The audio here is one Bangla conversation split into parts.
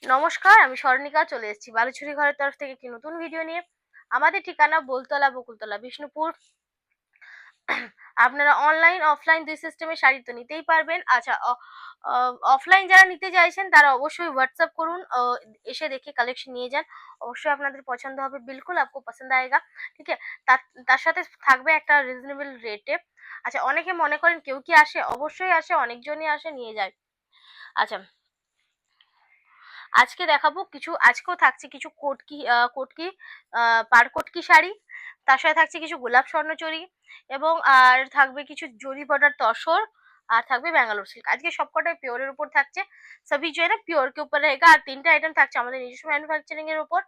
নমস্কার, আমি স্বর্ণিকা চলে এসেছি বালুচুরি ঘরের তরফ থেকে একটি নতুন ভিডিও নিয়ে। আমাদের ঠিকানা বোলতলা, বকুলতলা, বিষ্ণুপুর। আপনারা অনলাইন অফলাইন দুই সিস্টেমে শাড়ি তো নিতেই পারবেন। আচ্ছা, অফলাইন যারা নিতে চাইছেন তারা অবশ্যই হোয়াটসঅ্যাপ করুন, এসে দেখে কালেকশন নিয়ে যান। অবশ্যই আপনাদের পছন্দ হবে, বিলকুল আপকো পছন্দ আয়েগা। ঠিক আছে, তার তার সাথে থাকবে একটা রিজনেবল রেটে। আচ্ছা, অনেকে মনে করেন কেউ কি আসে? অবশ্যই আসে, অনেকজনই আসে, নিয়ে যায়। আচ্ছা, আজকে দেখাবো কিছু, আজকেও থাকছে কিছু কোটকি পার কোটকি শাড়ি। তার সাথে থাকছে কিছু গোলাপ স্বর্ণচরী, এবং আর থাকবে কিছু জরি বর্ডার তসর, আর থাকবে ব্যাঙ্গালোর সিল্ক। আজকে সবকটাই পিওরের উপর থাকছে, সবই जो है ना प्योर के ऊपर रहेगा। আর তিনটা আইটেম থাকছে আমাদের নিজস্ব ম্যানুফ্যাকচারিং এর উপর।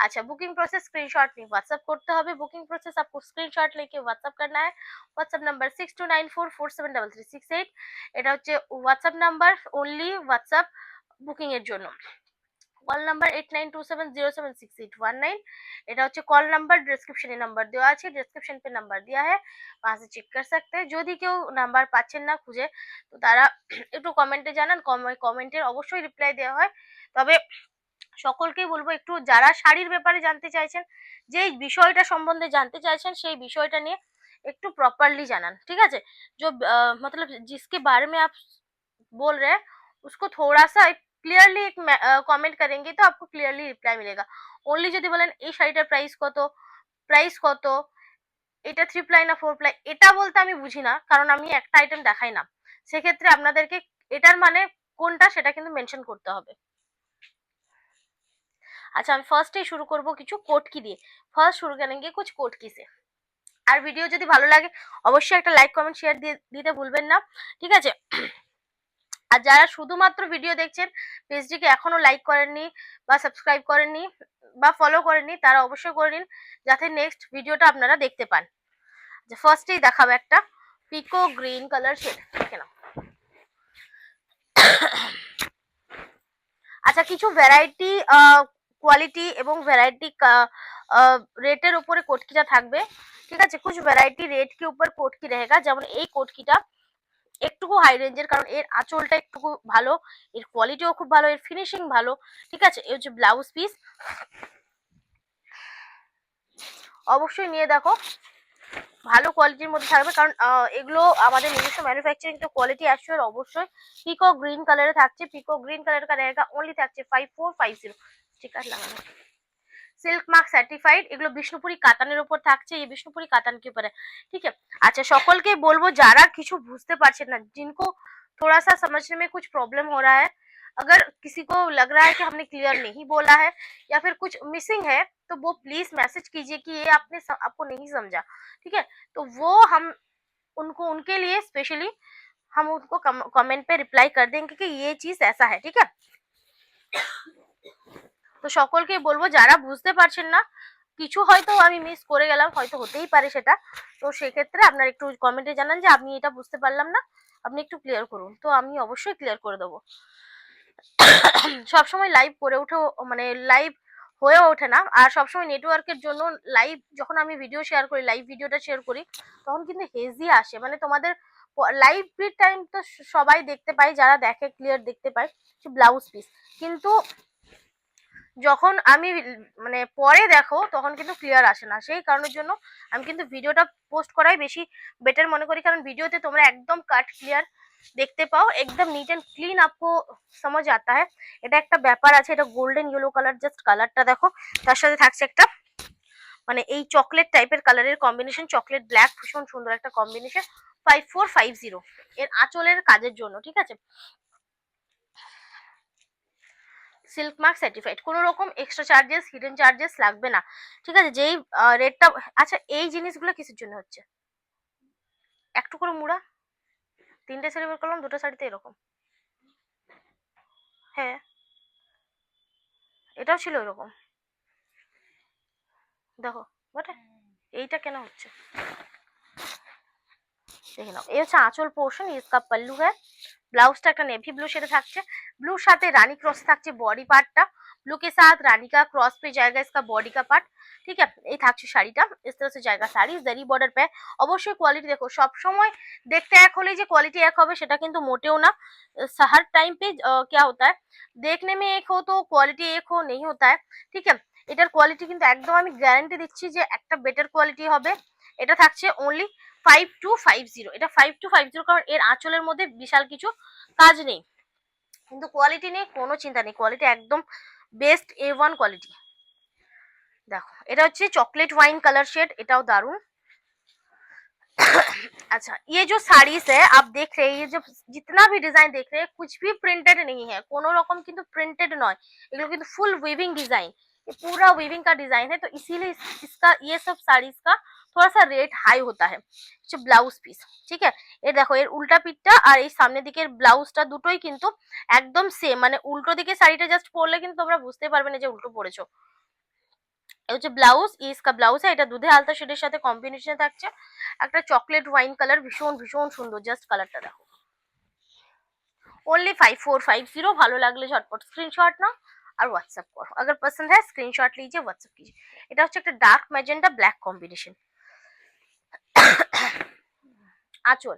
আচ্ছা, বুকিং প্রসেস স্ক্রিনশট নিয়ে হোয়াটসঅ্যাপ করতে হবে। বুকিং প্রসেস आपको স্ক্রিনশট लेके व्हाट्सएप करना है। WhatsApp number 6294473368। এটা হচ্ছে WhatsApp number, only WhatsApp booking এর জন্য। Call number 8927076819। এটা হচ্ছে কল নাম্বার, ডিসক্রিপশনে নাম্বার দেওয়া আছে, ডিসক্রিপশন पे নাম্বার दिया है, वहां से চেক कर सकते हैं। যদি কেউ নাম্বার পাচ্ছেন না খুঁজে, তো তারা একটু কমেন্টে জানান, কমেন্টের অবশ্যই রিপ্লাই দেওয়া হয়। তবে সকলকেই বলবো, একটু যারা শাড়ির ব্যাপারে জানতে চাইছেন, যে বিষয়টা সম্বন্ধে জানতে চাইছেন, সেই বিষয়টা নিয়ে একটু প্রপারলি জানান। ঠিক আছে, जो मतलब जिसके बारे में आप बोल रहे हैं उसको थोड़ा सा ক্লিয়ারলি কমেন্ট करेंगे तो आपको क्लियरली রিপ্লাই मिलेगा। অনলি যদি বলেন এই শাড়িটার প্রাইস কত, এটা 3 প্লাই না 4 প্লাই, এটা বলতে আমি বুঝি না, কারণ আমি একটা আইটেম দেখাই না। সেক্ষেত্রে আপনাদেরকে এটার মানে কোনটা সেটা কিন্তু মেনশন করতে হবে। अच्छा, हम ফার্স্টেই শুরু করব কিছু কোটকি দিয়ে। ফার্স্ট শুরু करेंगे कुछ कोटकी से। আর ভিডিও যদি ভালো লাগে অবশ্যই একটা লাইক কমেন্ট শেয়ার দিতে ভুলবেন না। ঠিক আছে, আর যারা শুধুমাত্র ভিডিও দেখছেন, পেজটিকে এখনো লাইক করেননি বা সাবস্ক্রাইব করেননি বা ফলো করেননি, তারা অবশ্যই করে নিন, যাতে নেক্সট ভিডিওটা আপনারা দেখতে পান। যে ফার্স্টেই দেখাবো একটা পিকো গ্রিন কালার শেড, দেখে নাও। আচ্ছা, কিছু ভ্যারাইটি কোয়ালিটি এবং ভ্যারাইটি রেটের উপরে কোটকিটা থাকবে। ঠিক আছে, कुछ ভ্যারাইটি রেট के ऊपर কোটকি रहेगा। যেমন এই কোটকিটা একটুকু হাই রেঞ্জের, কারণ এর আঁচলটা একটু ভালো, এর কোয়ালিটিও খুব ভালো, এর ফিনিশিং ভালো। ঠিক আছে, এই হচ্ছে ব্লাউজ পিস, অবশ্যই নিয়ে দেখো, ভালো কোয়ালিটির মধ্যে থাকবে, কারণ এগুলো আমাদের নিজস্ব ম্যানুফ্যাকচারিং, তো কোয়ালিটি অ্যাসিওর অবশ্যই। পিকো গ্রিন কালারে থাকছে, পিকো গ্রিন কালার का रहेगा, ओनली থাকছে 5450। স্টিকার লাগানো, সিল্ক মার্ক সার্টিফাইড। এগুলো বিষ্ণুপুরি কাতানের উপর থাকছে, এই বিষ্ণুপুরি কাতান के ऊपर है। ठीक है, अच्छा, সকলকে বলবো যারা কিছু বুঝতে পারছেন না, जिनको थोड़ा सा समझने में कुछ प्रॉब्लम हो रहा है, अगर किसी को लग रहा है कि हमने क्लियर नहीं बोला है या फिर कुछ मिसिंग है, तो वो प्लीज मैसेज कीजिए कि ये आपको नहीं समझा। ठीक है, तो वो हम उनके लिए स्पेशली हम उनको कमेंट पे रिप्लाई कर देंगे कि ये चीज ऐसा है। ठीक है, তো সকলকে বলবো যারা বুঝতে পারছেন না, কিছু হয়তো আমি মিস করে গেলাম, হয়তো হতেই পারে সেটা, তো সেক্ষেত্রে আপনারা একটু কমেন্টে জানান যে আমি এটা বুঝতে পারলাম না, আপনি একটু ক্লিয়ার করুন, তো আমি অবশ্যই ক্লিয়ার করে দেবো। সবসময় লাইভ করে উঠে, মানে লাইভ হয়ে ওঠে না, আর সবসময় নেটওয়ার্কের জন্য লাইভ যখন আমি ভিডিও শেয়ার করি, লাইভ ভিডিওটা শেয়ার করি, তখন কিন্তু হেজি আসে, মানে তোমাদের লাইভ টাইম তো সবাই দেখতে পাই, যারা দেখে ক্লিয়ার দেখতে পায় ব্লাউজ পিস, কিন্তু যখন আমি মানে পরে দেখো তখন কিন্তু ক্লিয়ার আসে না। সেই কারণের জন্য আমি কিন্তু ভিডিওটা পোস্ট করাই বেশি বেটার মনে করি, কারণ ভিডিওতে তোমরা একদম কাট ক্লিয়ার দেখতে পাও, একদম নিট এন্ড ক্লিন আপকো समझ आता है। এটা একটা ব্যাপার আছে, এটা গোল্ডেন ইয়েলো কালার, জাস্ট কালারটা দেখো, তার সাথে থাকছে একটা মানে এই চকলেট টাইপের কালারের কম্বিনেশন, চকলেট ব্ল্যাক, ভীষণ সুন্দর একটা কম্বিনেশন। 5450 এর আঁচলের কাজের জন্য। ঠিক আছে, সিল্ক মার্ক সার্টিফাইড, কোনো রকম এক্সট্রা চার্জেস, হিডেন চার্জেস লাগবে না। ঠিক আছে, যেই রেটটা। আচ্ছা, এই জিনিসগুলো কিসের জন্য হচ্ছে? একটু করে মুড়া, তিনটে শাড়ি বের করলাম, দুটো শাড়িতে এরকম। হ্যাঁ, এটাও ছিল এরকম, দেখো বটে। এইটা কেন হচ্ছে দেখে নাও। এই হচ্ছে আঁচল পোর্শন, इसका पल्लू है। ব্লাউজটা একটা নেভি ব্লু শেডে থাকছে, ব্লুর সাথে রানী ক্রস থাকছে বডি পার্টটা, ब्लू के साथ रानी का क्रॉस पे जाएगा इसका बॉडी का पार्ट। ठीक है, এই থাকছে শাড়িটা, इस तरह से जाएगा শাড়ি জরি বর্ডার पे। অবশ্যই কোয়ালিটি দেখো, সব সময় দেখতে এক হলে যে কোয়ালিটি এক হবে সেটা কিন্তু মোটেও না। हर टाइम पे क्या होता है, देखने में एक हो तो क्वालिटी एक हो नहीं होता है। ठीक है, এটার কোয়ালিটি কিন্তু একদম আমি গ্যারান্টি দিচ্ছি যে একটা বেটার কোয়ালিটি হবে। এটা থাকছে অনলি 5250। এটা 5250, কারণ এর আঁচলের মধ্যে বিশাল কিছু কাজ নেই, কিন্তু কোয়ালিটি নিয়ে কোনো চিন্তা নেই, কোয়ালিটি একদম বেস্ট A1 কোয়ালিটি। দেখো এটা হচ্ছে চকলেট ওয়াইন কালার শেড, এটাও দারুন। अच्छा, ये जो साड़ीज है आप देख रहे हैं, ये जो जितना भी डिजाइन देख रहे हैं कुछ भी प्रिंटेड नहीं है, कोनो रकम किंतु प्रिंटेड नয়, এগুলো কিন্তু ফুল উইভিং ডিজাइन, ये पूरा वीविंग का डिजाइन है, तो इसीलिए इसका ये सब साड़ीज का थोड़ा सा रेट हाई होता है। जो ब्लाउज পিস, ঠিক है, এর দেখো এর উল্টা পিঠটা আর এই সামনের দিকের ব্লাউজটা দুটোই কিন্তু একদম সেম, মানে উল্টো দিকে শাড়িটা জাস্ট পরলে কিন্তু তোমরা বুঝতে পারবে না যে উল্টো পরেছো। এই হচ্ছে ব্লাউজ, इसका ব্লাউজ है, এটা দুধে আলতা শেডের সাথে কম্বিনেশনে থাকছে, একটা চকলেট ওয়াইন কালার, ভীষণ ভীষণ সুন্দর, জাস্ট কালারটা দেখো। ओनली 5450। ভালো লাগলে ঝটপট স্ক্রিনশট নাও আর হোয়াটসঅ্যাপ করো, अगर पसंद है स्क्रीनशॉट लीजिए व्हाट्सएप कीजिए। এটা হচ্ছে একটা ডার্ক ম্যাজেন্টা ব্ল্যাক কম্বিনেশন। আঁচল,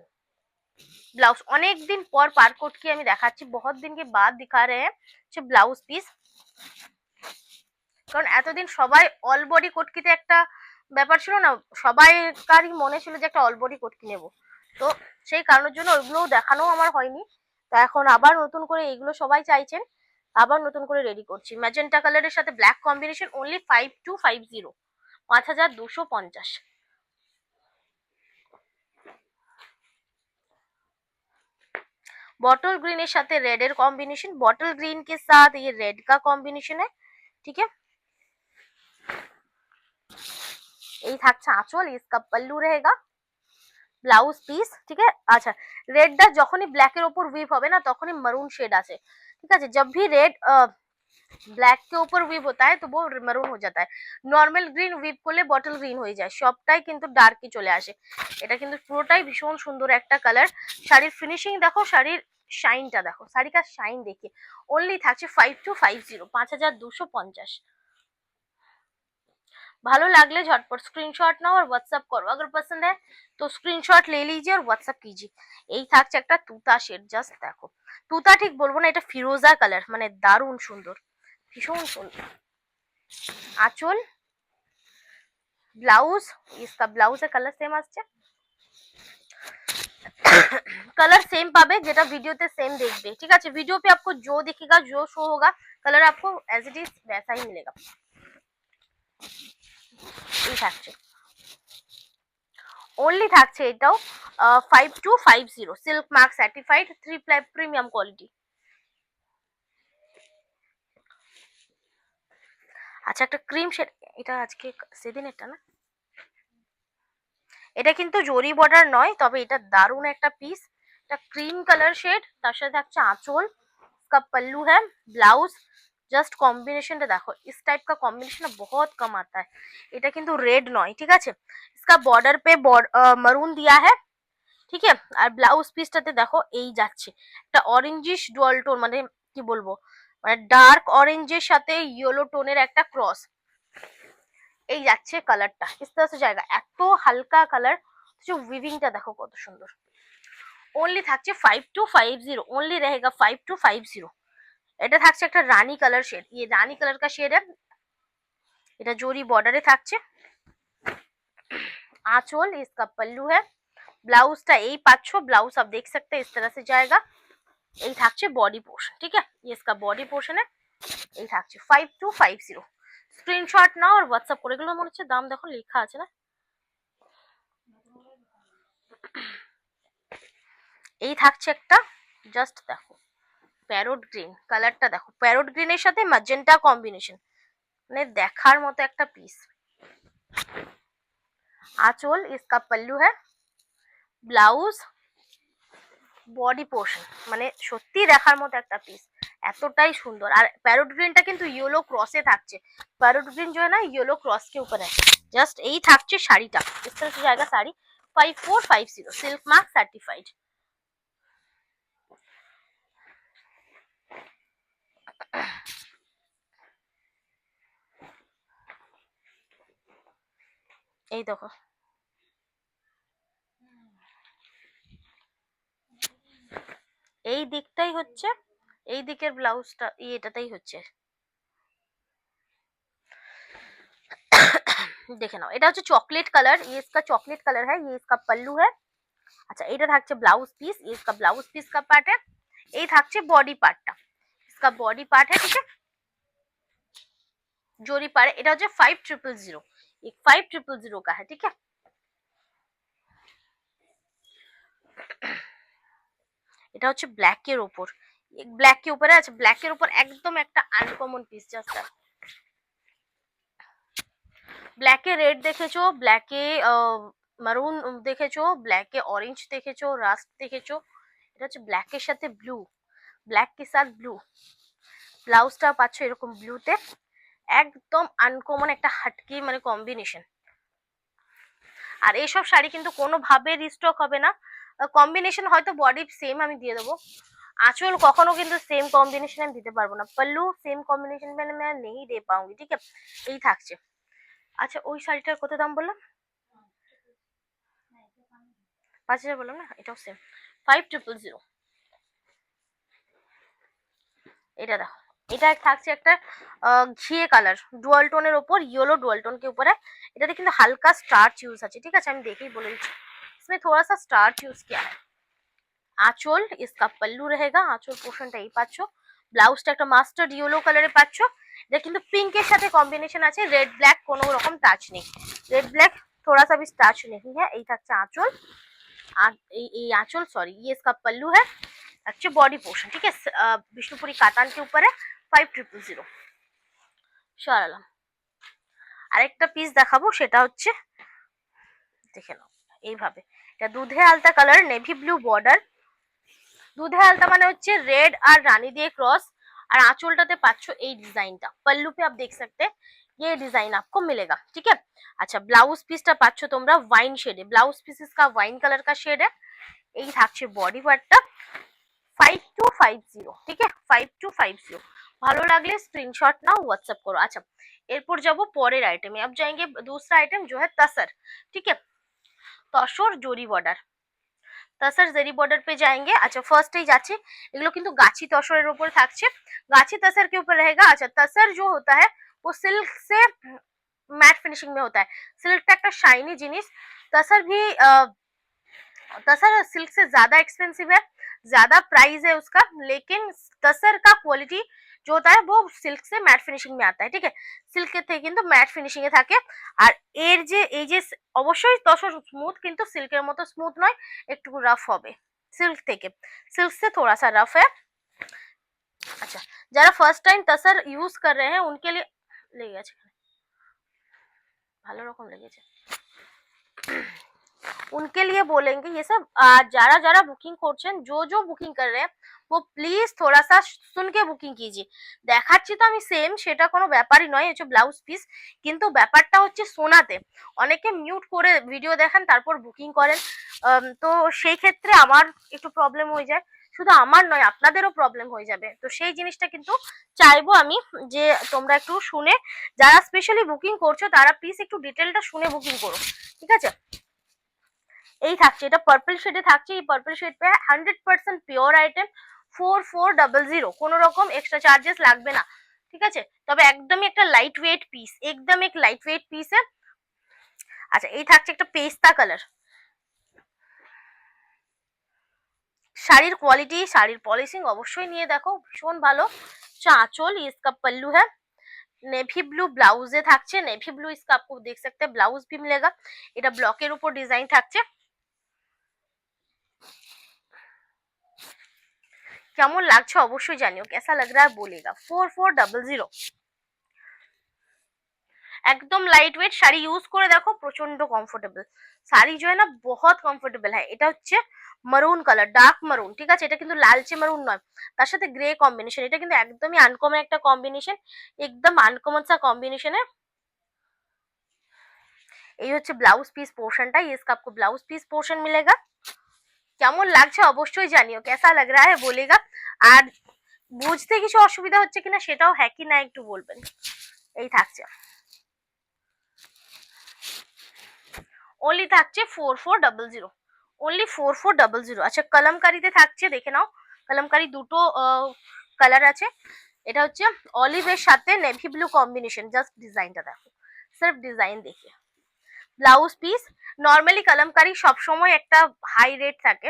ব্লাউজ অনেক দিন পর পার কোট কি আমি দেখাচ্ছি, बहुत दिन के बाद दिखा रहे हैं যে ব্লাউজ পিস, কারণ এতদিন সবাই অল বডি কোটকিতে একটা ব্যাপার ছিল না, সবাইকারই মনে ছিল যে একটা অল বডি কোটকি নেব, তো সেই কারণের জন্য ওইগুলোও দেখানো আমার হয়নি। তো এখন আবার নতুন করে এইগুলো সবাই চাইছেন, আবার নতুন করে রেডি করছি। ম্যাজেন্টা কালারের সাথে black combination, only 5250, 5250। Bottle green এর সাথে রেড এর কম্বিনেশন, बॉटल ग्रीन के साथ ये रेड का कॉम्बिनेशन है। ठीक है, এই থাকছে আঁচল, इसका पल्लू रहेगा, ব্লাউজ পিস। ঠিক আছে, আচ্ছা রেডটা যখনই ব্ল্যাকের ওপর উইভ হবে না তখনই মারুন শেড আছে। ঠিক আছে, जब भी रेड ব্ল্যাক के ऊपर উইভ होता है तो वो মারুন हो जाता है, নরমাল গ্রিন উইভ করলে বটল গ্রিন হয়ে যায়, সবটাই কিন্তু ডার্কই চলে আসে। এটা কিন্তু পুরোটাই ভীষণ সুন্দর একটা কালার। শাড়ির ফিনিশিং দেখো, শাড়ির শাইনটা দেখো, শাড়ি का শাইন देखिए। অনলি থাকছে 5250, 5250। ভালো লাগলে झटपट स्क्रीनशॉट নাও আর হোয়াটসঅ্যাপ করো, अगर पसंद है तो स्क्रीनशॉट ले लीजिए और व्हाट्सएप कीजिए। এই থাকছে একটা তুতা শেড, জাস্ট দেখো, তুতা ঠিক বলবো না, এটা ফিরোজা কালার, মানে দারুণ সুন্দর, ভীষণ সুন্দর। আঁচল, ব্লাউজ, इसका ব্লাউজের কালার সেম আসছে, कलर सेम पाबे যেটা ভিডিওতে सेम देखबे। ठीक है, वीडियो पे आपको जो दिखेगा जो शो होगा कलर आपको एज इट इज वैसा ही मिलेगा। এই থাকছে, ओनली থাকছে এটাও 5250, silk mark certified 3 ply premium quality. আচ্ছা একটা ক্রিম শেড, এটা আজকে সেদিন এটা না, এটা কিন্তু জরি বর্ডার নয়, তবে এটা দারুণ একটা পিস, এটা ক্রিম কালার শেড, তার সাথে থাকছে আঁচল, इसका पल्लू है, ब्लाउज, जस्ट कॉम्बिनेशनটা দেখো, इस टाइप का कॉम्बिनेशन बहुत कम आता है, এটা কিন্তু রেড নয়। ঠিক আছে, इसका बॉर्डर पे मरून दिया है। ঠিক আছে, আর ব্লাউজ পিসটাতে দেখো এই যাচ্ছে একটা অরেঞ্জিশ ডুয়াল টোন, মানে কি বলবো, মানে ডার্ক অরেঞ্জের সাথে ইয়েলো টোনের একটা ক্রস, এই যাচ্ছে কালারটা, इस तरह से जाएगा, এত হালকা কালার, जो উইভিংটা দেখো কত সুন্দর। ओनली থাকছে 5250, ओनली रहेगा 5250। এটা থাকছে একটা রানী কালার শেড, ये রানী কালার का शेड है, এটা জরি বর্ডারে থাকছে। आंचल, इसका पल्लू है, ব্লাউজটা এই পাচ্ছ, ব্লাউজ आप देख सकते हैं इस तरह से जाएगा। এই থাকছে বডি পোর্শন। ঠিক আছে, ये इसका बॉडी पोर्शन है, এই থাকছে 5250। স্ক্রিনশট নাও আর হোয়াটসঅ্যাপ করে, এগুলো মনে হচ্ছে দাম দেখো লেখা আছে না, এই থাকছে একটা, জাস্ট দেখো প্যারোট গ্রিন কালারটা দেখো, প্যারোট গ্রিনের সাথে ম্যাজেন্টা কম্বিনেশন, মানে দেখার মতো একটা পিস। आंचल, इसका पल्लू है, ব্লাউজ, বডি পোর্শন, মানে সত্যি দেখার মতো একটা পিস, এতটাই সুন্দর। আর প্যারোট গ্রিনটা কিন্তু ইয়েলো ক্রসে থাকছে, প্যারোট গ্রিন जो है ना येलो क्रॉस के ऊपर है। জাস্ট এই থাকছে শাড়িটা, इस तरह से जाएगा শাড়ি 5450, সিল্ক মার্ক সার্টিফাইড। এই দেখো, এই দিকটাই হচ্ছে, এই দিকের ব্লাউজটা এটাতেই হচ্ছে, দেখে নাও। এটা হচ্ছে চকলেট কালার, ये इसका चॉकलेट कलर है, ये इसका पल्लू है। আচ্ছা, এটা থাকছে ব্লাউজ পিস, ये इसका ब्लाउज पीस का पार्ट है। এই থাকছে বডি পার্টটা, इसका बॉडी पार्ट है, ठीक है। जोरी पार, এটা হচ্ছে 5000, ये 5000 का है, ठीक है। এটা হচ্ছে ব্ল্যাকের উপর, ব্ল্যাক के ऊपर है। अच्छा, ব্ল্যাকের উপর একদম একটা আনকমন পিস, জাস্ট ব্ল্যাকে রেড দেখেছো, ব্ল্যাকে মারুন দেখেছো, ব্ল্যাকে অরেঞ্জ দেখেছো, রাস্ট দেখেছো, এটা হচ্ছে ব্ল্যাকের সাথে ব্লু, ব্ল্যাক কে সাথ ব্লু। ব্লাউজটা পাচ্ছ এরকম ব্লুতে, একদম আনকমন একটা হাটকি মানে কম্বিনেশন। আর এইসব শাড়ি কিন্তু কোনোভাবে রিস্টক হবে না, কম্বিনেশন হয়তো বডি সেম আমি দিয়ে দেবো, আঁচল কখনো কিন্তু সেম কম্বিনেশন আমি দিতে পারবো না, পল্লু সেম কম্বিনেশন में मैं नहीं दे पाऊंगी, ठीक है। এই থাকছে। আচ্ছা, ওই শাড়িটার কত দাম বললাম? 5000 বললাম না, এটাও সেম 5000। এটা দেখো, এটা থাকছে একটা ঘিয়ে কালার ডুয়াল টোনের ওপর, ইয়েলো ডুয়াল টোন के ऊपर है। এটাতে কিন্তু হালকা স্টার্চ ইউজ আছে, ঠিক আছে, আমি দেখেই বলে দিচ্ছি, इसमें थोड़ा सा स्टार्च यूज किया है। আঁচল, इसका पल्लू रहेगा, আঁচল পোর্শনটা এই পাচ্ছ, ব্লাউজটা একটা মাস্টার্ড ইয়েলো কালারে পাচ্ছ, এটা কিন্তু পিঙ্কের সাথে কম্বিনেশন আছে, রেড ব্ল্যাক কোনো রকম টাচ নেই, রেড ব্ল্যাক थोड़ा सा भी টাচ नहीं है। এই থাকছে আঁচল, এই আঁচল সরি, ये इसका पल्लू है, अच्छा बॉडी पोर्शन, ठीक है। विष्णुपुरी कातान के ऊपर है, 5000। সরালাম। আরেকটা পিস দেখাবো, সেটা হচ্ছে দেখে নাও এইভাবে, এটা দুধে আলতা কালার, নেভি ব্লু বর্ডার, দুধে আলতা মানে হচ্ছে রেড আর রানী দিয়ে ক্রস, আর আঁচলটাতে পাচ্ছ এই ডিজাইনটা, पल्लू पे आप देख सकते हैं ये डिजाइन आपको मिलेगा, ठीक है। अच्छा, ব্লাউজ পিসটা পাচ্ছ তোমরা ওয়াইন শেডে, ব্লাউজ পিস इसका ওয়াইন কালার का शेड है। এই থাকছে বডি পার্টটা, 5250, ঠিক আছে, 5250। ভালো লাগলে স্ক্রিনশট নাও, হোয়াটসঅ্যাপ করো। আচ্ছা, এরপর যাব পরের আইটেমে, अब जाएंगे दूसरा आइटम जो है तसर, ठीक है, তসর জরি বর্ডার, তসর জরি বর্ডার पे जाएंगे। अच्छा, ফার্স্টেই যাচ্ছি, এগুলো কিন্তু গাছি তসরের উপর থাকছে, गाछी तसर के ऊपर रहेगा। अच्छा, तसर जो होता है वो सिल्क से मैट फिनिशिंग में होता है, सिल्कটা একটা শাইনি জিনিস, तसर भी तसर सिल्क से ज्यादा एक्सपेंसिव है, ज्यादा प्राइस है उसका, लेकिन तसर का क्वालिटी जो होता है वो सिल्क से मैट फिनिशिंग में आता है, ठीक है। সিল্কের থেকে কিন্তু ম্যাট ফিনিশিং এ থাকে, আর এর যে এই যে অবশ্যই তসর স্মুথ, কিন্তু সিল্কের মতো স্মুথ নয়, একটু রাফ হবে সিল্ক থেকে, সিল্ক से थोड़ा सा रफ है। अच्छा, যারা ফার্স্ট টাইম তসর ইউজ कर रहे हैं उनके लिए লেগে গেছে, ভালো রকম লেগেছে, उनके लिए बोलेंगे ये सब, যারা যারা বুকিং করছেন, जो বুকিং कर रहे हैं वो প্লিজ थोड़ा सा सुन के বুকিং कीजिए। দেখাচ্ছি তো আমি সেম, সেটা কোনো ব্যাপারই নয়, হচ্ছে ব্লাউজ পিস, কিন্তু ব্যাপারটা হচ্ছে শোনাতে, অনেকে মিউট করে ভিডিও দেখেন তারপর বুকিং করেন, তো সেই ক্ষেত্রে আমার একটু প্রবলেম হয়ে যায়, শুধু আমার নয় আপনাদেরও প্রবলেম হয়ে যাবে, তো সেই জিনিসটা কিন্তু চাইবো আমি যে তোমরা একটু শুনে, যারা স্পেশালি বুকিং করছো তারা প্লিজ একটু ডিটেলটা শুনে বুকিং করো, ঠিক আছে। এই থাকছে, এটা পার্পল শেডে থাকছে, এই পার্পল শেড पे 100% পিওর আইটেম, 4400, কোনো রকম এক্সট্রা চার্জেস লাগবে না, ঠিক আছে, তবে একদমই একটা লাইট ওয়েট পিস, একদম এক লাইট ওয়েট পিস है। আচ্ছা, এই থাকছে একটা পেস্তা কালার, শাড়ির কোয়ালিটি, শাড়ির পলিশিং অবশ্যই নিয়ে দেখো, ভীষণ ভালো। আঁচল, इसका पल्लू है, नेवी ब्लू ব্লাউজে থাকছে, नेवी ब्लू इसका आपको देख सकते हैं ब्लाउज भी मिलेगा, এটা ব্লকের উপর ডিজাইন থাকছে। কেমন লাগছে অবশ্যই জানিও, कैसा लग रहा है बोलेगा। 4400, একদম লাইট ওয়েট শাড়ি, ইউজ করে দেখো প্রচন্ড কমফোর্টেবল শাড়ি, जो है ना बहुत কমফোর্টেবল है। এটা হচ্ছে মারুন কালার, ডার্ক মারুন, ঠিক আছে, এটা কিন্তু লালচে মারুন নয়, তার সাথে গ্রে কম্বিনেশন, এটা কিন্তু একদমই আনকমন একটা কম্বিনেশন, একদম আনকমন সা কম্বিনেশন है। এই হচ্ছে ব্লাউজ পিস পোর্শনটা, ये इसका आपको ब्लाउज पीस पोर्शन मिलेगा। কেমন লাগছে অবশ্যই জানিও, कैसा लग रहा है बोलेगा। আর বুঝতে কিছু অসুবিধা হচ্ছে কিনা সেটাও হ্যাঁ কি না একটু বলবেন। এই থাকছে, অনলি থাকছে 4400, অনলি 4400। আচ্ছা কলমকারিতে থাকছে, দেখে নাও কলমকারি দুটো কালার আছে। এটা হচ্ছে অলিভের সাথে নেভি ব্লু কম্বিনেশন, জাস্ট ডিজাইনটা দেখো, সির্ফ ডিজাইন দেখে। ব্লাউজ পিস নর্মালি কলমকারি সবসময় একটা হাই রেট থাকে,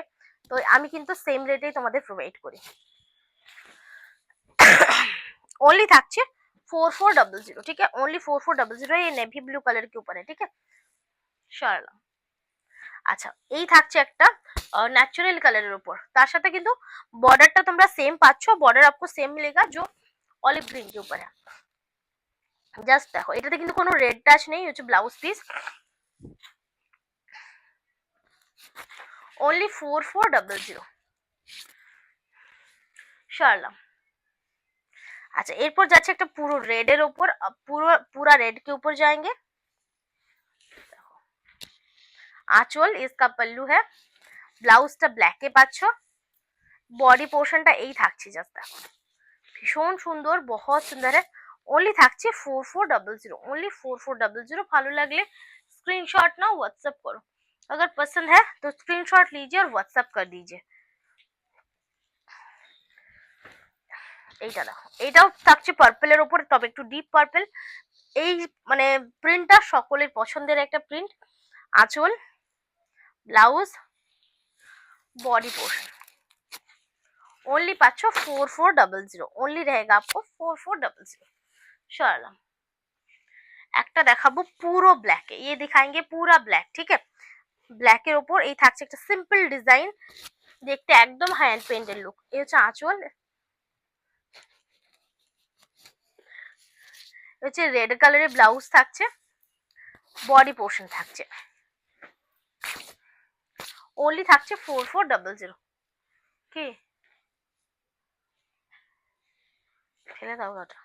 তো আমি কিন্তু সেম রেটেই তোমাদের প্রোভাইড করি। ओनली থাকছে 4400, ठीक है, ओनली 4400 ये नेवी ब्लू कलर के ऊपर है, ठीक है শারালা। আচ্ছা এই থাকছে একটা ন্যাচারাল কালারের উপর, তার সাথে কিন্তু বর্ডারটা তোমরা সেম পাচ্ছ, বর্ডার आपको सेम मिलेगा जो ऑलिव ग्रीन के ऊपर है। জাস্ট দেখো এটাতে কিন্তু কোনো রেড টাচ নেই, হচ্ছে ব্লাউজ পিস, ओनली 4400 শারালা। अच्छा এরপর যাচ্ছে একটা পুরো রেড এর উপর, पूरा रेड के ऊपर जाएंगे। आंचल इसका पल्लू है, ব্লাউজটা ব্ল্যাকে পাচ্ছ, বডি পোর্শনটা এই থাকছে, জাস্ট দেখো ভীষণ সুন্দর, বহুত সুন্দর है। ओनली থাকছে 4400, ओनली 4400। ভালো লাগলে स्क्रीनशॉट ना व्हाट्सएप करो, अगर पसंद है तो स्क्रीनशॉट लीजिए और व्हाट्सएप कर दीजिए। এইটা দেখো এটাও থাকছে পার্পলের উপর, তবে একটু ডিপ পার্পল। এই মানে প্রিন্টটা সকলের পছন্দের একটা প্রিন্ট। আঁচল, ব্লাউজ, बॉडी पोर्शन ओनली पाँच 4400, ओनली रहेगा आपको 4400 शाला। একটা দেখাবো পুরো ব্ল্যাকে, ये दिखाएंगे पूरा ब्लैक, ठीक है। ব্ল্যাকের উপর এই থাকছে একটা সিম্পল ডিজাইন, দেখতে একদম হ্যান্ড পেইন্টেড লুক। এই হচ্ছে আঁচল, হচ্ছে রেড কালারের ব্লাউজ থাকছে, বডি পোর্শন থাকছে, ओनली থাকছে 4400। কি ফেলে দাও ওটা।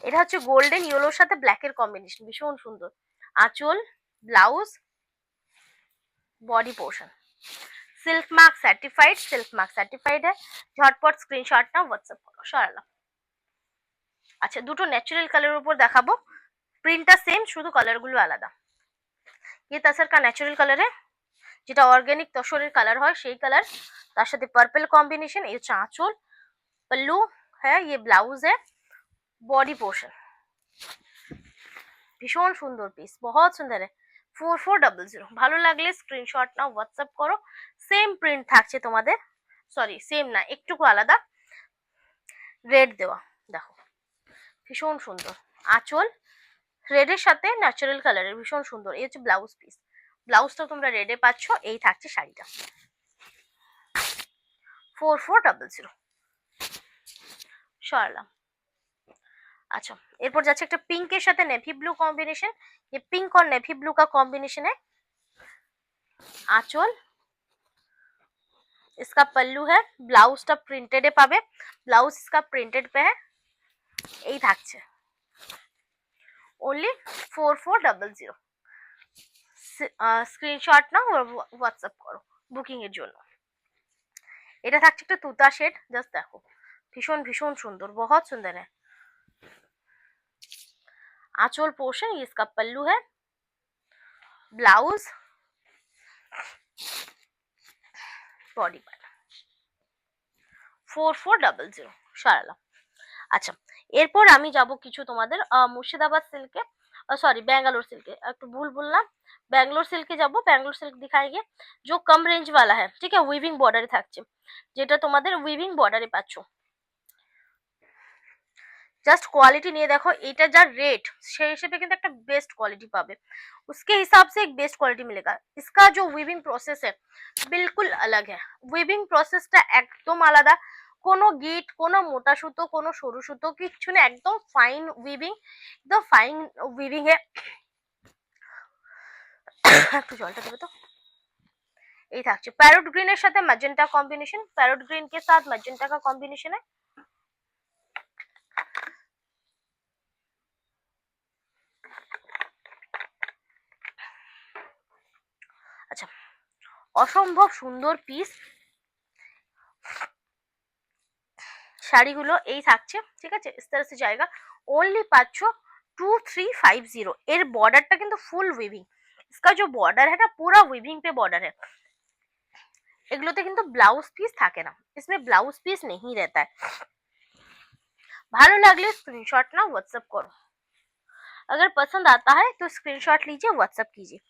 এটা হচ্ছে গোল্ডেন ইয়েলোর সাথে ব্ল্যাকের কম্বিনেশন, ভীষণ সুন্দর। আঁচল, blouse, body portion silk mark certified, silk mark certified है। झटपट स्क्रीनशॉट ना व्हाट्सएप करो শারালা। আচ্ছা দুটো ন্যাচারাল কালারের উপর দেখাবো, প্রিন্টটা সেম, শুধু কালারগুলো আলাদা। ये तसर का ন্যাচারাল কালার है, যেটা অর্গানিক তসরের কালার হয় সেই কালার, তার সাথে পার্পল কম্বিনেশন। এই হচ্ছে আঁচল, पल्लू है, ये ब्लाउज है, बॉडी पोर्शन ভীষণ সুন্দর পিস, बहुत সুন্দর है। 4400 ভালো লাগলে স্ক্রিনশট নাও, হোয়াটসঅ্যাপ করো। সেম প্রিন্ট থাকছে তোমাদের, সরি সেম না, একটুকু আলাদা, রেড দেওয়া, দেখো ভীষণ সুন্দর। আঁচল রেডের সাথে ন্যাচারাল কালারের, ভীষণ সুন্দর। এই হচ্ছে ব্লাউজ পিস, ব্লাউজটা তোমরা রেডে পাচ্ছ। এই থাকছে শাড়িটা 4400 সরলাম। अच्छा এরপর যাচ্ছে একটা পিঙ্কের সাথে নেভি ব্লু কম্বিনেশন, ये पिंक और नेवी ब्लू का कॉम्बिनेशन है। आंचल, इसका पल्लू है, ब्लाउजটা প্রিন্টেডে পাবে, ব্লাউজ इसका প্রিন্টেড पे है। এই থাকছে ओनली 4400। স্ক্রিনশট নাও হোয়াটসঅ্যাপ করো বুকিং এর জন্য। এটা থাকছে একটা তুতা শেড, জাস্ট দেখো ভীষণ ভীষণ সুন্দর, बहुत सुंदर है। आंचल पोर्शन, ये इसका पल्लू है, ब्लाउज, बॉडी पार्ट 4400 শারালা। আচ্ছা এরপর আমি যাব কিছু তোমাদের মুর্শিদাবাদ সিল্কে, सॉरी बैंगलोर सिल्क, একটু ভুল বললাম, बैंगलोर सिल्के যাব। बैंगलोर सिल्क दिखाएंगे जो कम रेंज वाला है, ठीक है, উইভিং বর্ডারে থাকছে, যেটা তোমাদের উইভিং বর্ডারে পাচ্ছ। জাস্ট কোয়ালিটি নিয়ে দেখো, এটা যা রেট সেই হিসেবে কিন্তু একটা বেস্ট কোয়ালিটি পাবে, उसके हिसाब से एक बेस्ट क्वालिटी मिलेगा। इसका जो वीविंग प्रोसेस है बिल्कुल अलग है, वीविंग प्रोसेसটা একদম আলাদা, কোনো গিট, কোনো মোটা সুতো, কোনো সরু সুতো কিচ্ছু না, একদম ফাইন উইভিং, একদম ফাইন উইভিং এ। একটু জলটা দেবে তো। এই থাকছে প্যারট গ্রিনের সাথে ম্যাজেন্টা কম্বিনেশন, প্যারট ग्रीन के साथ मैजेंटा का कॉम्बिनेशन है। আচ্ছা অসম্ভব সুন্দর পিস, শাড়িগুলো এই থাকছে, ঠিক আছে, इस तरह से जाएगा। ओनली पाँच 2350। এর বর্ডারটা কিন্তু ফুল উইভিং, इसका जो बॉर्डर है ना पूरा विविंग पे बॉर्डर है। এগুলোতে কিন্তু ব্লাউজ পিস থাকে না, इसमें ब्लाउज पीस नहीं रहता है। ভালো লাগলে স্ক্রিনশট না व्हाट्सएप करो, अगर पसंद आता है तो स्क्रीनशॉट लीजिए व्हाट्सएप कीजिए।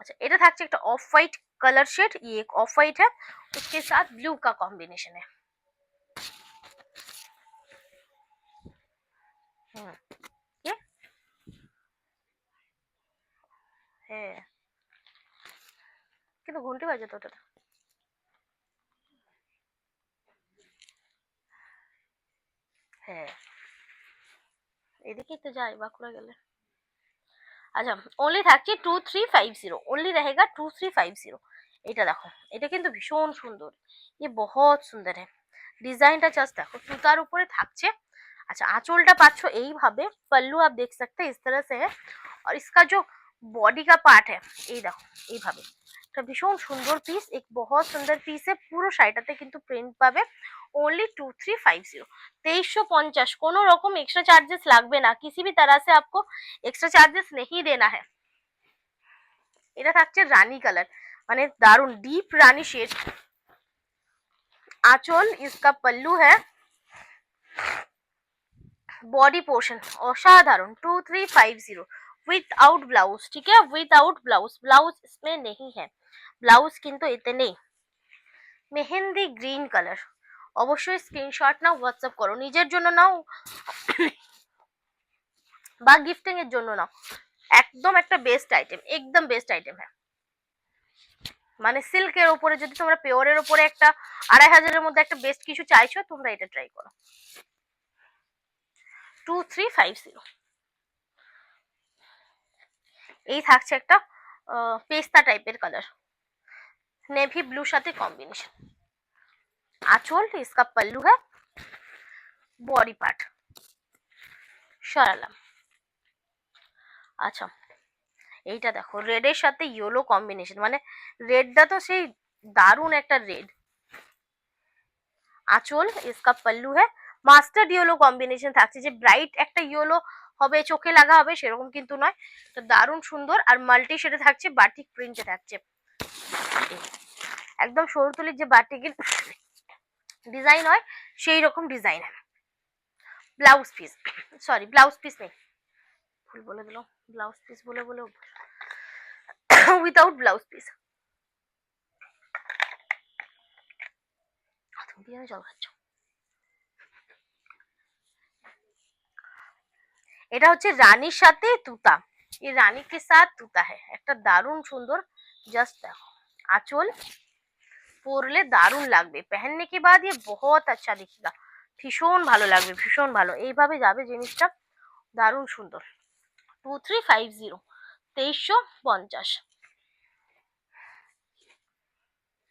अच्छा, এটা থাকছে একটা অফ হোয়াইট कलर शेड, ये एक ऑफ व्हाइट है, उसके साथ ब्लू का कॉम्बिनेशन है। ये হ্যাঁ, কিন্তু ঘন্টি বাজে তো ওটা। হ্যাঁ, এদিকেই তো যায় বাঁকুড়া গেলে। আচ্ছা, ওনলি থাকছে 2350, ওনলি रहेगा 2350। এটা দেখো, এটা কিন্তু ভীষণ সুন্দর, ये बहुत सुंदर है। ডিজাইনটা জাস্ট দেখো, সুতার উপরে থাকছে। अच्छा, आंचलটা পাচ্ছ এইভাবে, पल्लू आप देख सकते हैं इस तरह से है, और इसका जो बॉडी का पार्ट है এই দেখো এইভাবে। এটা ভীষণ সুন্দর পিস, एक बहुत सुंदर पीस है। পুরো শাড়িটাতে কিন্তু প্রিন্ট পাবে। ओनली 2350, 2350। কোনো রকম এক্সট্রা চার্জেস লাগবে না, किसी भी तरह से आपको एक्स्ट्रा चार्जेस नहीं देना है। এটা থাকছে রানী কালার, মানে দারুন ডিপ রানী শেড। आंचल, इसका पल्लू है, बॉडी पोर्शन असाधारण 2350 विदाउट ब्लाउज, ठीक है, विदाउट ब्लाउज। ब्लाउज इसमें नहीं है, ब्लाउज किंतु এতে নেই। মেহেন্দি গ্রিন কালার, অবশ্যই স্ক্রিনশট নাও, হোয়াটসঅ্যাপ করো, নিজের জন্য নাও বা গিফটিং এর জন্য নাও, একদম একটা বেস্ট আইটেম, একদম বেস্ট আইটেম। হ্যাঁ, মানে সিল্কের উপরে যদি তোমরা পিওরের উপরে একটা 2500-এর মধ্যে একটা বেস্ট কিছু চাইছো, তোমরা এটা ট্রাই করো। 2350। এই থাকছে একটা পেস্তা টাইপের কালার, নেভি ব্লুর সাথে কম্বিনেশন। आंचल, इसका पल्लू है, बॉडी पार्ट সরালাম। আচ্ছা, এইটা দেখো, রেডের সাথে ইয়েলো কম্বিনেশন, মানে রেডটা তো সেই দারুণ একটা রেড। आंचल, इसका पल्लू है, মাস্টার্ড ইয়েলো কম্বিনেশন থাকছে, যে ব্রাইট একটা ইয়েলো হবে চোখে লাগা হবে সেরকম কিন্তু নয়, তো দারুণ সুন্দর। আর মাল্টি শেডে থাকছে, বাটিক প্রিন্টে থাকছে, একদম শহরতলির যে বাটিকের ডিজাইন হয় সেই রকম design. Blouse piece, sorry blouse piece নেই, ভুল বলে দিলাম, ব্লাউজ পিস বলে বলে উইদাউট ব্লাউজ পিস। তুমি জল খাচ্ছ। এটা হচ্ছে রানীর সাথে তুতা, ये रानी के साथ তুতা है, একটা দারুণ সুন্দর। জাস্ট দেখো, आंचल পরলে দারুণ লাগবে, पहनने के बाद ये बहुत अच्छा दिखेगा, ভীষণ ভালো লাগবে, ভীষণ ভালো, এইভাবে যাবে জিনিসটা, দারুণ সুন্দর। 2350, 2350।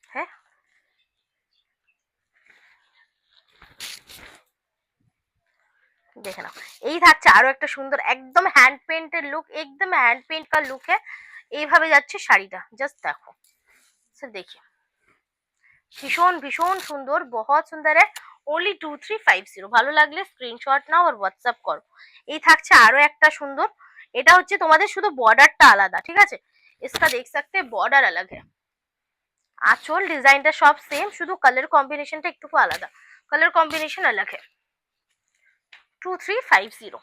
হ্যাঁ, দেখে নাও, এই থাকছে আরো একটা সুন্দর একদম হ্যান্ড পেন্টের লুক, একদম হ্যান্ড পেন্ট का लुक है। এইভাবে যাচ্ছে শাড়িটা, জাস্ট দেখো, দেখি ভীষণ ভীষণ সুন্দর, बहुत সুন্দর है। ओनली 2350। ভালো লাগলে স্ক্রিনশট নাও আর হোয়াটসঅ্যাপ করো। এই থাকছে আরো একটা সুন্দর, এটা হচ্ছে তোমাদের শুধু বর্ডারটা আলাদা, ঠিক আছে, इसका देख सकते हैं बॉर्डर अलग है। आंचल ডিজাইনটা সব সেম, শুধু কালার কম্বিনেশনটা একটু আলাদা, কালার কম্বিনেशन अलग है। 2350।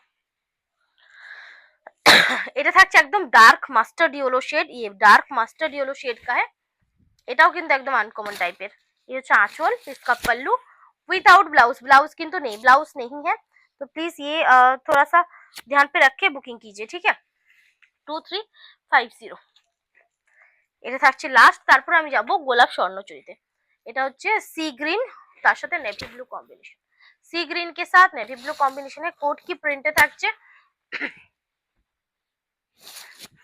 এটা থাকছে একদম ডার্ক মাস্টার্ড ইয়েলো শেড, ये डार्क মাস্টার্ড ইয়েলো শেড का है, এটাও কিন্তু একদম আনকমন টাইপের। ये হচ্ছে आंचल, इसका पल्लू विदाउट ब्लाउज, ब्लाउज किंतु नहीं, ब्लाउज नहीं है, तो प्लीज ये थोड़ा सा ध्यान पे रख के बुकिंग कीजिए, ठीक है। 2350। এটা থাকছে লাস্ট, তারপর আমি যাব গোলাপ স্বর্ণচুরিতে। এটা হচ্ছে সি গ্রিন, তার সাথে নেভি ব্লু কম্বিনেশন, सी ग्रीन के साथ नेवी ब्लू कॉम्बिनेशन है, कोट की प्रिंटे থাকছে।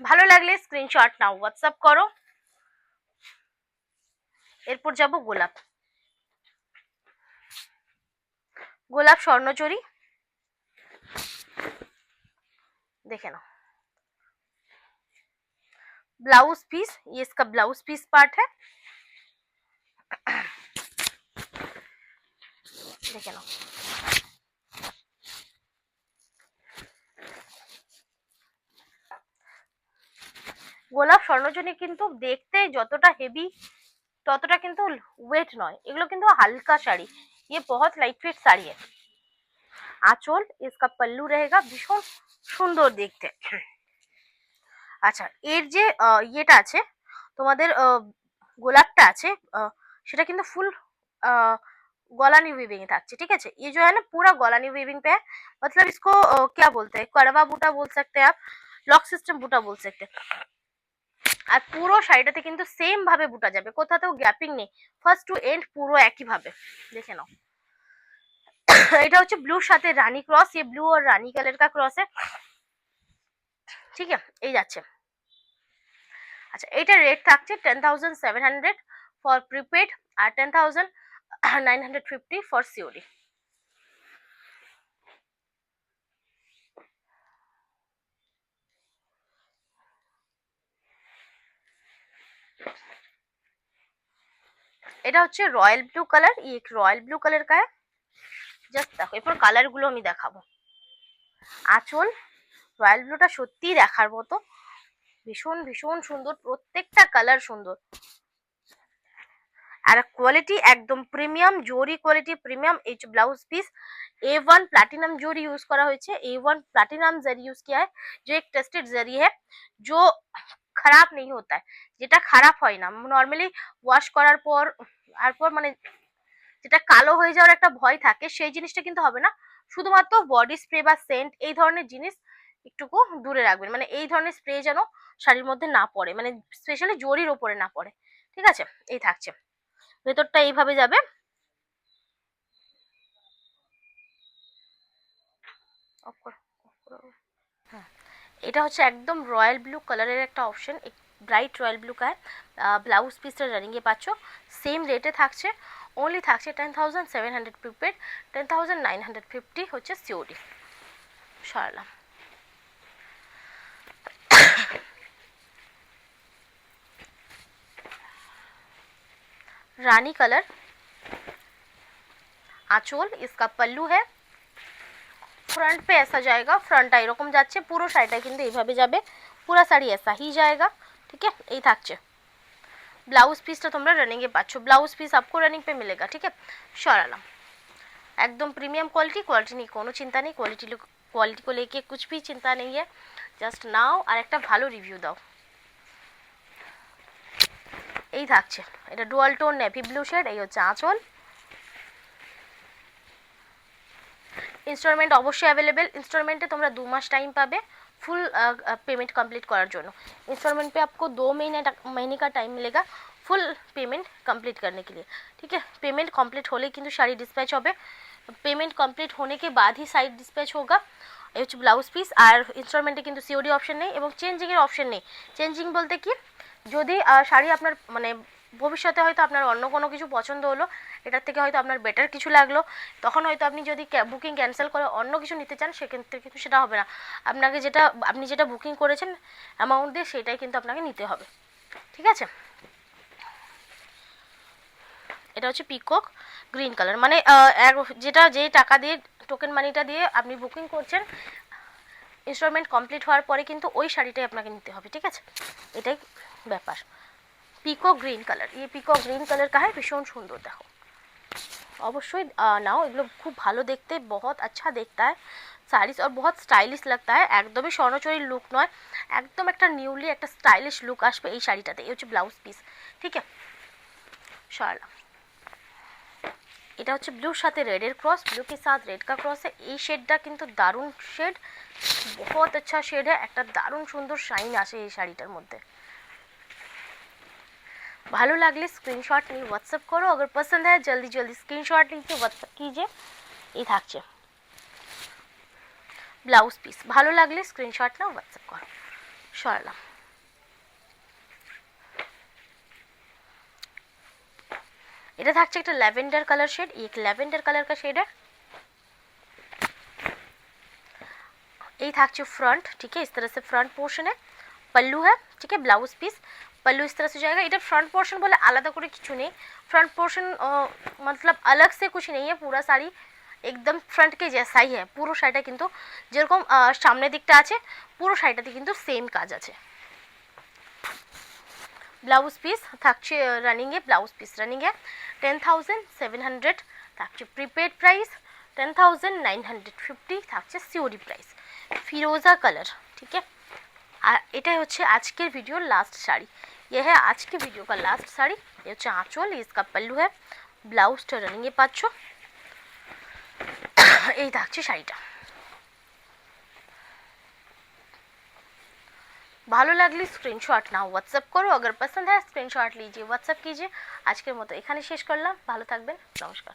ভালো লাগলে স্ক্রিনশট নাও, হোয়াটসঅ্যাপ করো। এরপর যাব গোলাপ, গোলাপ স্বর্ণচুরি, দেখে নাও। ब्लाउज पीस, ये इसका ब्लाउज पीस पार्ट है, দেখে নাও। গোলাপ স্বর্ণজনী কিন্তু দেখতে যতটা হেভি ততটা কিন্তু ওয়েট নয়, এগুলো কিন্তু হালকা শাড়ি, ये बहुत लाइट वेट साड़ी है। आंचल इसका पल्लू रहेगा, ভীষণ সুন্দর দেখতে। আচ্ছা, এর যে ইয়েটা আছে তোমাদের গোলাপটা আছে সেটা কিন্তু ফুল गोलानी वीविंग থাকছে, ঠিক আছে। ये जो है ना पूरा गोलानी वीविंग पे है, मतलब इसको क्या बोलते हैं, करवा बूटा बोल सकते हैं आप, लॉक सिस्टम बूटा बोल सकते हैं। আর পুরো শাড়িটাতে কিন্তু সেম ভাবে বুটা যাবে, কোথাতেও গ্যাপিং নেই, ফার্স্ট টু এন্ড পুরো একই ভাবে। দেখে নাও, এটা হচ্ছে ব্লুর সাথে রানী ক্রস, ये ब्लू और रानी कलर का क्रॉस है, ঠিক আছে। এই যাচ্ছে। আচ্ছা, এটা রেট থাকছে 10,700 ফর প্রিপেড আর 10,950 ফর সিওডি। এটা হচ্ছে রয়্যাল ব্লু কালার, ये রয়্যাল ব্লু কালার का है। জাস্ট দেখো, এরপর কালার গুলো আমি দেখাবো। আঁচল রয়্যাল ব্লুটা সত্যি দেখার মতো, ভীষণ ভীষণ সুন্দর, প্রত্যেকটা কালার সুন্দর। আর কোয়ালিটি একদম প্রিমিয়াম, জরি কোয়ালিটি প্রিমিয়াম। এই ব্লাউজ পিস A1 प्लैटिनम जोरी यूज करा হয়েছে, A1 प्लैटिनम जरी यूज किया है, जो एक टेस्टेड जरी है, जो খারাপ नहीं होता है, যেটা খারাপ হয় না নরমালি ওয়াশ করার পর, তারপর মানে যেটা কালো হয়ে যাওয়ার একটা ভয় থাকে সেই জিনিসটা কিন্তু হবে না। শুধুমাত্র বডি স্প্রে বা সেন্ট এই ধরনের জিনিস একটুকু দূরে রাখবেন, মানে এই ধরনের স্প্রে যেন শাড়ির মধ্যে না পড়ে, মানে স্পেশালি জরির ওপরে না পড়ে, ঠিক আছে। এই থাকছে, ভেতরটা এইভাবে যাবে। হ্যাঁ, এটা হচ্ছে একদম রয়্যাল ব্লু কালারের একটা option, bright royal blue colour. Blouse পিসটা রানিংয়ে পাচ্ছ, সেম রেটে থাকছে, অনলি থাকছে 10,700 প্রিপেড, 10,950 হচ্ছে সিওডি। সরালাম। रानी कलर, आंचल इसका पल्लू है, फ्रंट पे ऐसा जाएगा, फ्रंटটা এরকম যাচ্ছে, পুরো শাড়িটা কিন্তু এইভাবে যাবে, পুরো শাড়ি ऐसा ही जाएगा, ठीक है। এই থাকছে। ब्लाउज पीसটা তোমরা রানিং এ পাচ্ছ, ब्लाउज पीस आपको रनिंग पे मिलेगा, ठीक है। সরালাম। एकदम प्रीमियम क्वालिटी, क्वालिटी नहीं কোনো চিন্তা নেই, क्वालिटी को लेके कुछ भी चिंता नहीं है, জাস্ট নাও আর একটা ভালো রিভিউ দাও। এই থাকছে, এটা dual tone navy blue shade, এই হচ্ছে আঁচল। इंस्टॉलमेंट অবশ্যই अवेलेबल, इंस्टॉलमेंटे তোমরা 2 মাস টাইম পাবে फुल पेमेंट कंप्लीट করার জন্য। इंस्टॉलमेंट पे आपको 2 महीने का टाइम मिलेगा फुल पेमेंट कंप्लीट करने के लिए, ठीक है। पेमेंट कंप्लीट होले কিন্তু শাড়ি ডিসপ্যাচ হবে, पेमेंट कंप्लीट होने के बाद ही साइड डिस्पैच होगा। এই হচ্ছে ব্লাউজ পিস। আর ইনস্টলমেন্টে কিন্তু সিওডি অপশন নেই এবং চেঞ্জিং এর অপশন নেই। চেঞ্জিং বলতে কি, যদি শাড়ি আপনার মানে ভবিষ্যতে হয়তো আপনার অন্য কোনো কিছু পছন্দ হলো, এটার থেকে হয়তো আপনার বেটার কিছু লাগলো, তখন হয়তো আপনি যদি বুকিং ক্যান্সেল করে অন্য কিছু নিতে চান সেক্ষেত্রে কিন্তু সেটা হবে না, আপনাকে আপনি যেটা বুকিং করেছেন অ্যামাউন্ট দিয়ে সেটাই কিন্তু আপনাকে নিতে হবে, ঠিক আছে। এটা হচ্ছে পিকক গ্রিন কালার, মানে যেটা যেই টাকা দিয়ে টোকেন মানিটা দিয়ে আপনি বুকিং করছেন, ইনস্টলমেন্ট কমপ্লিট হওয়ার পরে কিন্তু ওই শাড়িটাই আপনাকে নিতে হবে, ঠিক আছে। এটাই ব্যাপার। পিকক গ্রিন কালার, ये পিকক গ্রিন কালার का है, ভীষণ সুন্দর দেখো, অবশ্যই নাও, এগুলো খুব ভালো দেখতে, बहुत अच्छा देखता है साड़ीज और बहुत स्टाइलिश लगता है, একদমই স্বর্ণচরী লুক নয়, একদম একটা নিউলি একটা স্টাইলিশ লুক আসবে এই শাড়িটাতে। এই হচ্ছে ব্লাউজ পিস, ঠিক আছে। সরালাম। এটা হচ্ছে ব্লুর সাথে রেডের ক্রস, ব্লু के साथ रेड का क्रॉस है। এই শেডটা কিন্তু দারুণ শেড, बहुत अच्छा शेड है, একটা দারুণ সুন্দর শাইন আসে এই শাড়িটার মধ্যে। ভালো লাগলে স্ক্রিনশট নিয়ে হোয়াটসঅ্যাপ করো, अगर पसंद है जल्दी जल्दी स्क्रीनशॉट लीजिए, व्हाट्सएप कीजिए। এই থাকছে ব্লাউজ পিস, ভালো লাগলে স্ক্রিনশট নাও, হোয়াটসঅ্যাপ করো। সরালাম। এটা থাকছে একটা ল্যাভেন্ডার কালার शेड, एक ল্যাভেন্ডার কালার का शेड है। এই থাকছে फ्रंट, ठीक है, इस तरह से फ्रंट पोर्शन है, पल्लू है, ठीक है। ब्लाउज पीस पल्लू इस तरह से जाएगा। इधर फ्रंट पोर्शन बोले आलादा करे किछु नहीं, फ्रंट पोर्शन मतलब अलग से कुछ नहीं है, पूरा শাড়ি একদম ফ্রন্টকে জেসাই है। পুরো শাড়িটা কিন্তু যেরকম সামনের দিকটা আছে পুরো শাড়িটাতে কিন্তু সেম কাজ আছে। ব্লাউজ পিস থাকছে রানিং এ, ব্লাউজ পিস রানিং এ 10,700 থাকছে প্রিপেড প্রাইস, 10,950 থাকছে সিওডি প্রাইস। ফিরোজা কালার, ठीक है। আর এটাই হচ্ছে আজকের ভিডিওর লাস্ট শাড়ি। ये है आज की वीडियो का लास्ट साड़ी। ये হচ্ছে আঁচল, इसका पल्लू है, ব্লাউজটা রানিং এ পাচ্ছ। এই থাকছে শাড়িটা। ভালো লাগলে স্ক্রিনশট নাও, হোয়াটসঅ্যাপ করো, अगर पसंद है स्क्रीनशॉट लीजिए, व्हाट्सएप कीजिए। আজকের মতো এখানে শেষ করলাম, ভালো থাকবেন, নমস্কার।